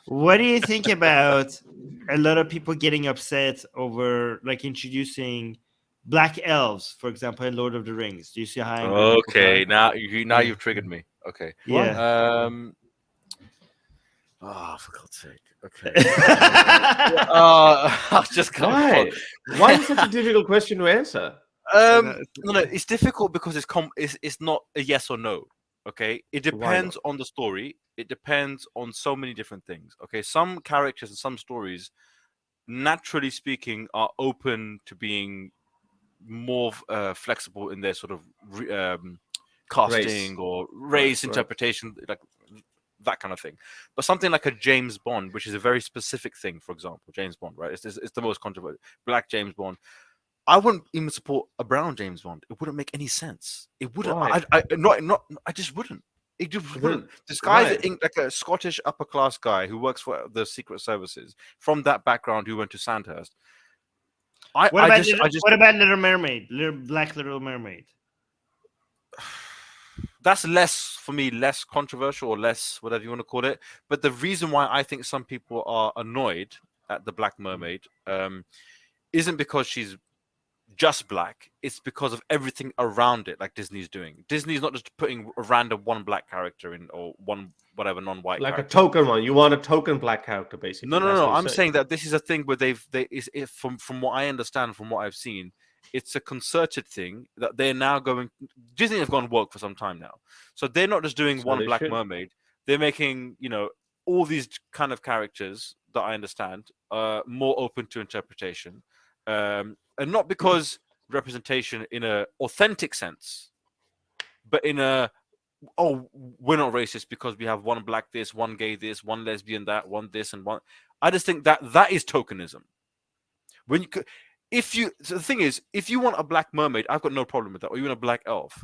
What do you think about a lot of people getting upset over like introducing black elves, for example, in Lord of the Rings? Do you see how angry people Okay, got? now you've triggered me. Okay. Yeah. For God's sake. Okay. I just can't. Why? Why is it such a difficult question to answer? No, it's difficult because it's not a yes or no. Okay, it depends on the story. It depends on so many different things. Okay, some characters and some stories, naturally speaking, are open to being more flexible in their sort of casting or race interpretation, like that kind of thing. But something like a James Bond, which is a very specific thing, for example, James Bond, right? It's the most controversial. Black James Bond. I wouldn't even support a brown James Bond. It wouldn't make any sense. It wouldn't. I just wouldn't. It just wouldn't. This guy's like a Scottish upper class guy who works for the Secret Services from that background who went to Sandhurst. What about Little Mermaid? Black Little Mermaid. That's less controversial or less whatever you want to call it. But the reason why I think some people are annoyed at the Black Mermaid isn't because she's just black. It's because of everything around it, like Disney's doing. Disney's not just putting a random one black character in or one whatever non-white like character. A token one. You want a token black character, basically. No. I'm saying that this is a thing where from what I understand, from what I've seen, it's a concerted thing that they're now going. Disney have gone woke for some time now, so they're not just doing one Black Mermaid. They're making all these kind of characters that I understand more open to interpretation. And not because representation in a authentic sense, but in a we're not racist because we have one black this, one gay this, one lesbian that, one this and one. I just think that is tokenism. When the thing is, if you want a black mermaid, I've got no problem with that, or you want a black elf.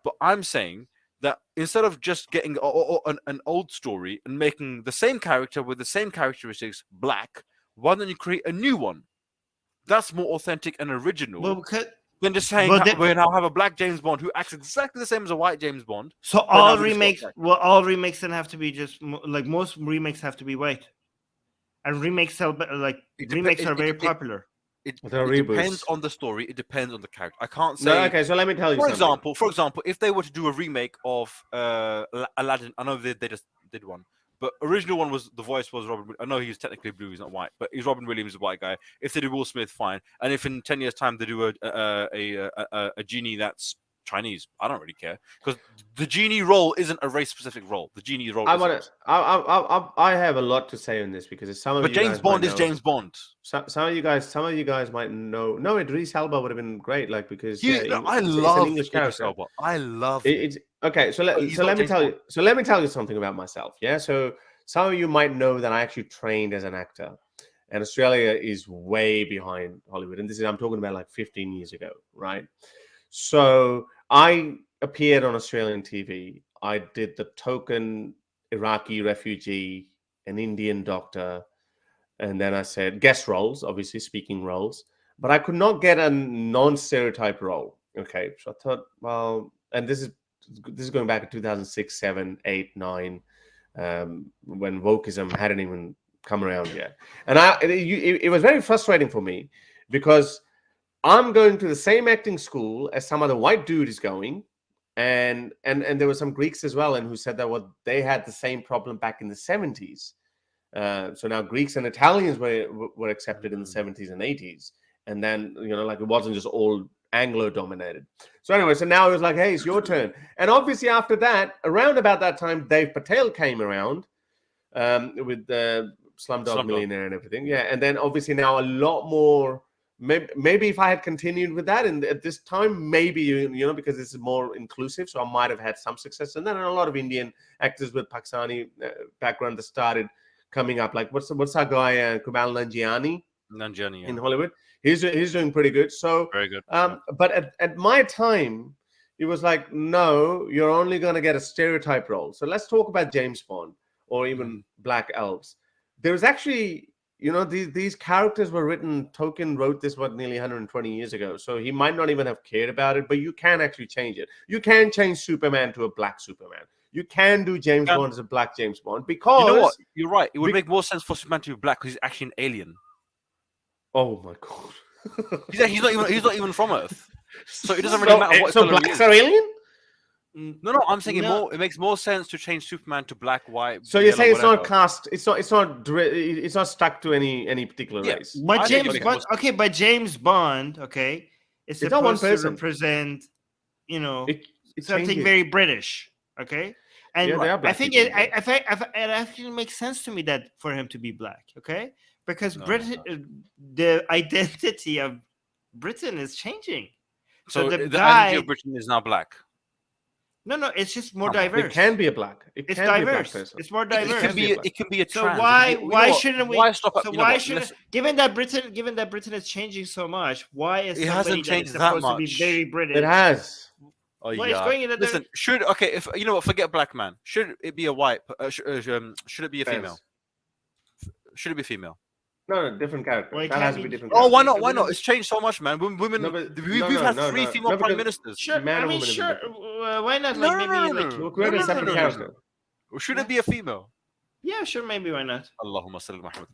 But I'm saying that instead of just getting an old story and making the same character with the same characteristics black, why don't you create a new one? That's more authentic and original than just saying we now have a black James Bond who acts exactly the same as a white James Bond. So all remakes then have to be just like most remakes have to be white, and remakes are very popular. It depends on the story. It depends on the character. I can't say. No, okay, so let me tell you. For example, if they were to do a remake of Aladdin, I know they just did one. But original one the voice was Robin. I know he's technically blue, he's not white, but he's Robin Williams, a white guy. If they do Will Smith, fine. And if in 10 years' time they do a genie that's Chinese, I don't really care because the genie role isn't a race-specific role. The genie role. I have a lot to say on this because some of you. But James Bond is James Bond. Some of you guys might know. No, Idris Elba would have been great, like because I love English character. Elba. I love it. Okay, so let me tell you. So let me tell you something about myself. Yeah, so some of you might know that I actually trained as an actor, and Australia is way behind Hollywood. And I'm talking about like 15 years ago, right? So I appeared on Australian TV. I did the token Iraqi refugee, an Indian doctor, and then I said guest roles, obviously speaking roles, but I could not get a non-stereotype role. Okay, so I thought, well, and this is going back to 2006, 7, 8, 9, when wokeism hadn't even come around yet, and it was very frustrating for me because I'm going to the same acting school as some other white dude is going, and there were some Greeks as well, and who said that they had the same problem back in the 70s. So now Greeks and Italians were accepted in the 70s and 80s, and then like it wasn't just all Anglo dominated. So anyway, so now it was like, hey, it's your turn, and obviously after that, around about that time, Dave Patel came around with the Slumdog Millionaire and everything, yeah, and then obviously now a lot more. Maybe if I had continued with that, and at this time, maybe because this is more inclusive, so I might have had some success. And then a lot of Indian actors with Pakistani background that started coming up. Like what's our guy Kumail Nanjiani in Hollywood? He's doing pretty good. So very good. But at my time, it was like, no, you're only going to get a stereotype role. So let's talk about James Bond or even Black Elves. There was actually. These characters were written. Tolkien wrote this nearly 120 years ago, so he might not even have cared about it. But you can actually change it. You can change Superman to a black Superman. You can do James Bond as a black James Bond because you know what? You're right. It would make more sense for Superman to be black because he's actually an alien. Oh my god. He's not even from Earth. So it doesn't really matter what color blacks he is. are alien? No, I'm saying it makes more sense to change Superman to black, white. So you're saying it's not cast, it's not stuck to any particular race. But James Bond, okay, is supposed to represent, something very British, okay? And I think it actually makes sense to me that for him to be black, okay? Because the identity of Britain is changing. So the identity of Britain is now black. No, it's just more diverse. It can be a black. It's diverse. It's more diverse. It can be a trans. So why shouldn't we? Why stop? So why shouldn't? Given that Britain is changing so much, why is it hasn't changed that much? To be very British? It has. Oh yeah. Listen, if forget black man. Should it be a white? Should it be a female? Should it be female? No, different character. Well, that has to be different. Oh, why not? Why not? It's changed so much, man. Women. We've had 3 female prime ministers. Sure. Sure. Why not? Create a separate character. Should it be a female? Yeah, sure. Maybe why not? Allahumma salli Muhammad.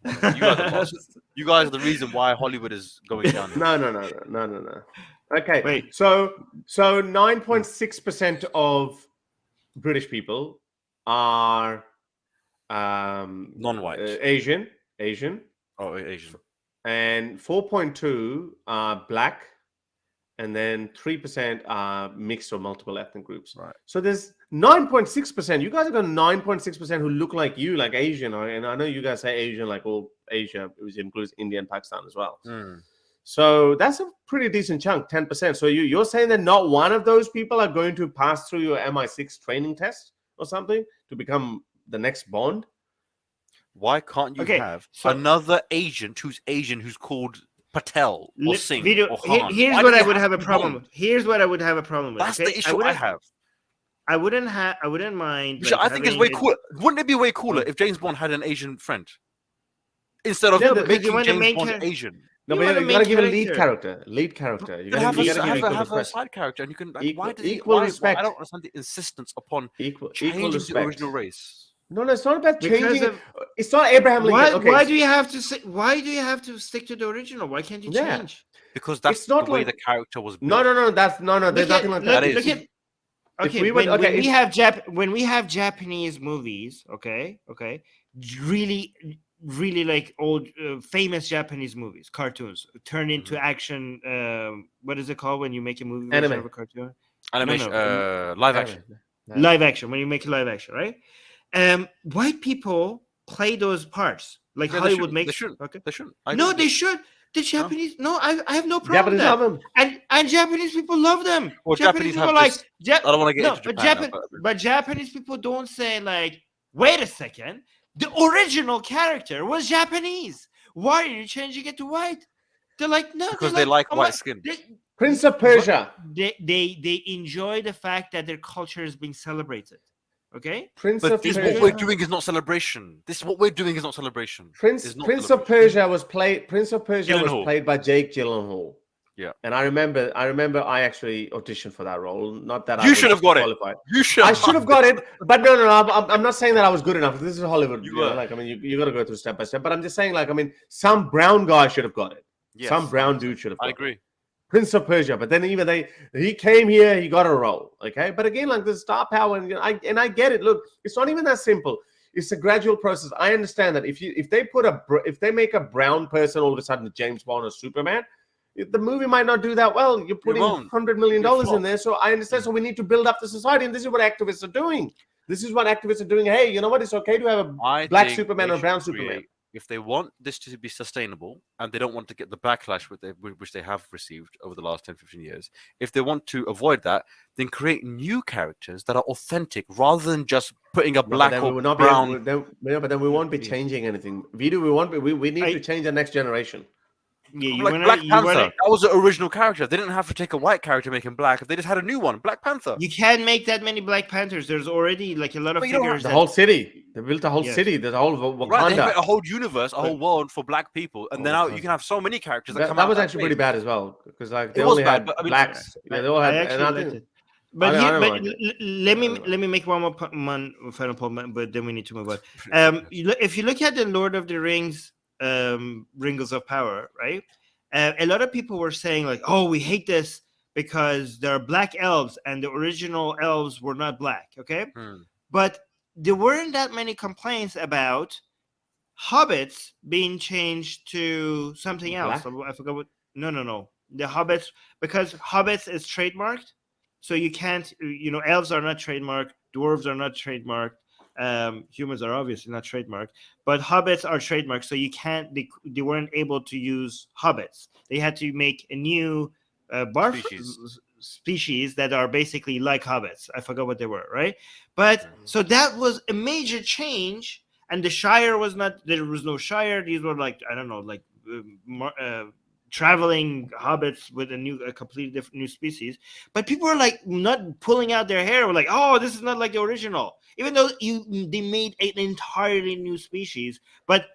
You guys are the reason why Hollywood is going down. No. Okay. Wait. So 9.6% of British people are non-white. Asian. Oh, Asian. And 4.2 are black, and then 3% are mixed or multiple ethnic groups. Right. So there's 9.6%. You guys have got 9.6% who look like you, like Asian. And I know you guys say Asian, like all Asia, which includes India and Pakistan as well. So that's a pretty decent chunk, 10%. So you're saying that not one of those people are going to pass through your MI6 training test or something to become the next Bond? Why can't you have another agent who's called Patel or Singh or Khan? Here's what I would have a problem with. Here's what I would have a problem with. That's the issue I have. I wouldn't mind. I think it's way cooler. Wouldn't it be way cooler if James Bond had an Asian friend instead of making James Bond Asian? No, but you gotta give a lead character. You gotta have a side character, and you can. Equal respect. I don't understand the insistence upon changing the original race. No, it's not about changing. It's not Abraham Lincoln. Why do you have to stick to the original? Why can't you change? Because that's the way the character was built. No. There's nothing like that. When we have Japanese movies, okay, really like old famous Japanese movies, cartoons turn into action. What is it called when you make a movie? Anime. Of a cartoon? Animation. Live action. Live action. When you make a live action, right? White people play those parts like Hollywood makes. They shouldn't. They should. The Japanese. No, I have no problem with that. Love them. And Japanese people love them. Well, Japanese people like. I don't want to get into Japan. But Japanese people don't say like, wait a second, the original character was Japanese. Why are you changing it to white? They're like, no, because they like white skin. Prince of Persia. They enjoy the fact that their culture is being celebrated. Okay, what we're doing is not celebration. What we're doing is not celebration. Prince of Persia was played by Jake Gyllenhaal. Yeah, and I remember I actually auditioned for that role. Not that you should have got it. I should have got it, but no. I'm not saying that I was good enough. This is Hollywood. You got to go through step by step. But I'm just saying, some brown guy should have got it. Yes. Some brown dude should have got it. I agree. Prince of Persia, but then he came here, he got a role, okay? But again, the star power, and I get it. Look, it's not even that simple. It's a gradual process. I understand that if they make a brown person all of a sudden James Bond or Superman, the movie might not do that well. You're putting $100 million in there, so I understand. So we need to build up the society, and this is what activists are doing. Hey, you know what? It's okay to have a black Superman or brown Superman. If they want this to be sustainable and they don't want to get the backlash which they have received over the last 10, 15 years, if they want to avoid that, then create new characters that are authentic rather than just putting a black or brown. But then we won't be changing anything. We need to change the next generation. Yeah, Black Panther. That was the original character. They didn't have to take a white character, make him black. They just had a new one, Black Panther. You can't make that many Black Panthers. There's already a lot of figures. The whole city. They built a whole city. There's a whole Wakanda. Right, they made a whole universe, a whole world for black people, and now you can have so many characters that come out. That was actually pretty bad as well, because they only had blacks. Yeah, they all had. But let me make one final point, but then we need to move on. If you look at the Lord of the Rings, Rings of Power, right? A lot of people were saying like, "Oh, we hate this because there are black elves, and the original elves were not black." Okay, but there weren't that many complaints about hobbits being changed to something else. I forgot what. No. The hobbits, because hobbits is trademarked. So you can't, elves are not trademarked, dwarves are not trademarked, humans are obviously not trademarked, but hobbits are trademarked. So you can't, they weren't able to use hobbits. They had to make a new species that are basically like hobbits. I forgot what they were, right? But so that was a major change, and the Shire was not, there was no Shire. These were like, I don't know, like traveling hobbits with a completely different new species, but people were like not pulling out their hair. We're like, oh, this is not like the original, even though they made an entirely new species. But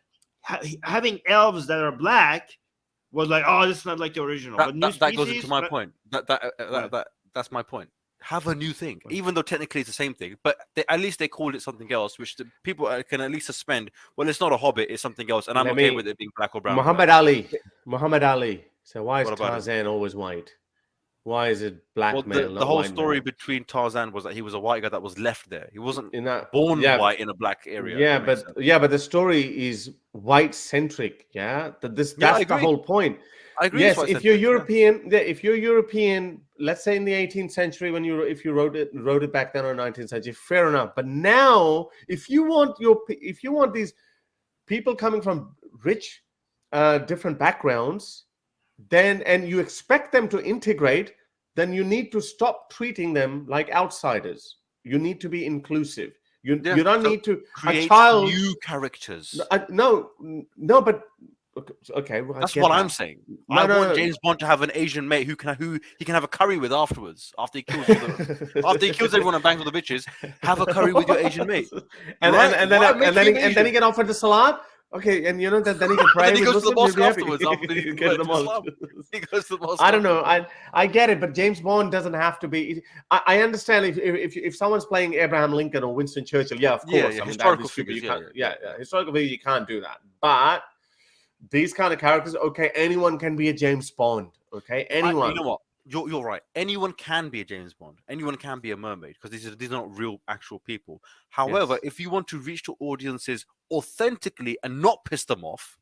having elves that are black was like, oh, this is not like the original. That goes into my point. That's my point. Have a new thing, even though technically it's the same thing, but at least they called it something else, which the people can at least suspend. Well, it's not a hobbit, it's something else, and I'm okay with it being black or brown. Muhammad Ali. So why is Tarzan always white? Why is it black man? The whole story between Tarzan was that he was a white guy that was left there. He wasn't born white in a black area. But the story is white centric. Yeah, that's the whole point. I agree. Yes, if you're European, let's say in the 18th century, if you wrote it back then, or 19th century, fair enough. But now, if you want these people coming from rich, different backgrounds, and you expect them to integrate, then you need to stop treating them like outsiders. You need to be inclusive. You don't need to create new characters. But. Okay, well, that's what I'm saying. I want James Bond to have an Asian mate who he can have a curry with afterwards. After he kills everyone and bangs all the bitches, have a curry with your Asian mate, and then he get offered the salad. Okay, and then he can pray. Then he goes to the mosque afterwards. After he goes to the mosque. I don't know. I get it, but James Bond doesn't have to be. I understand if someone's playing Abraham Lincoln or Winston Churchill, of course. Historical figures. Historical figures, you can't do that, but. These kind of characters, okay, anyone can be a James Bond, okay? Anyone. You know what? You're right. Anyone can be a James Bond. Anyone can be a mermaid, because these are not real, actual people. However, if you want to reach to audiences authentically and not piss them off,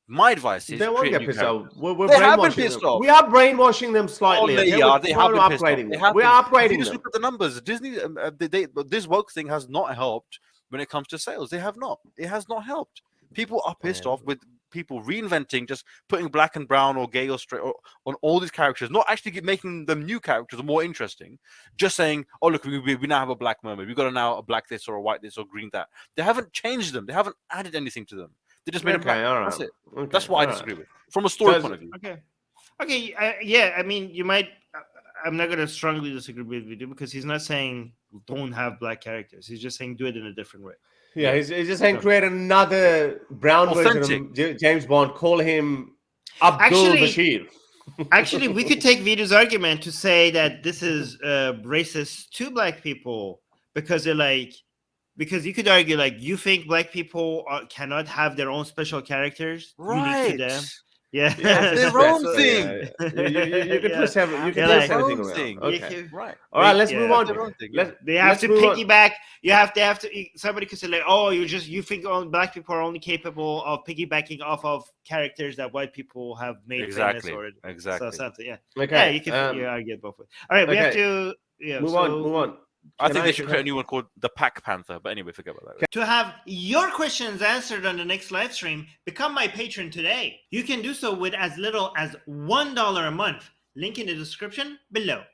my advice is they won't get pissed off. We're brainwashing them. We are brainwashing them slightly. They have been upgrading them. We're upgrading them. Just look at the numbers. Disney, this woke thing has not helped when it comes to sales. They have not. It has not helped. People are pissed off with people reinventing, just putting black and brown or gay or straight on all these characters, not actually making them new characters or more interesting, just saying, oh, look, we now have a black mermaid. We've got now a black this or a white this or green that. They haven't changed them. They haven't added anything to them. They just made them black. All right. That's it. Okay, that's what I disagree with. From a story point of view. Okay. I mean, you might... I'm not going to strongly disagree with you because he's not saying don't have black characters. He's just saying do it in a different way. Yeah, he's just saying create another brown version of James Bond. Call him Abdul Bashir. Actually, we could take Vidu's argument to say that this is racist to black people because because you could argue you think black people cannot have their own special characters unique to them. Yeah, their own thing. You can twist everything around. Okay. Right. All right, let's move on. They have to piggyback. You have to. Somebody could say you think black people are only capable of piggybacking off of characters that white people have made famous or something. Yeah. Okay. Yeah, you can argue both ways. All right, we have to move on. I think they should create a new one called the Pack Panther. But anyway, forget about that. To have your questions answered on the next live stream, become my patron today. You can do so with as little as $1 a month. Link in the description below.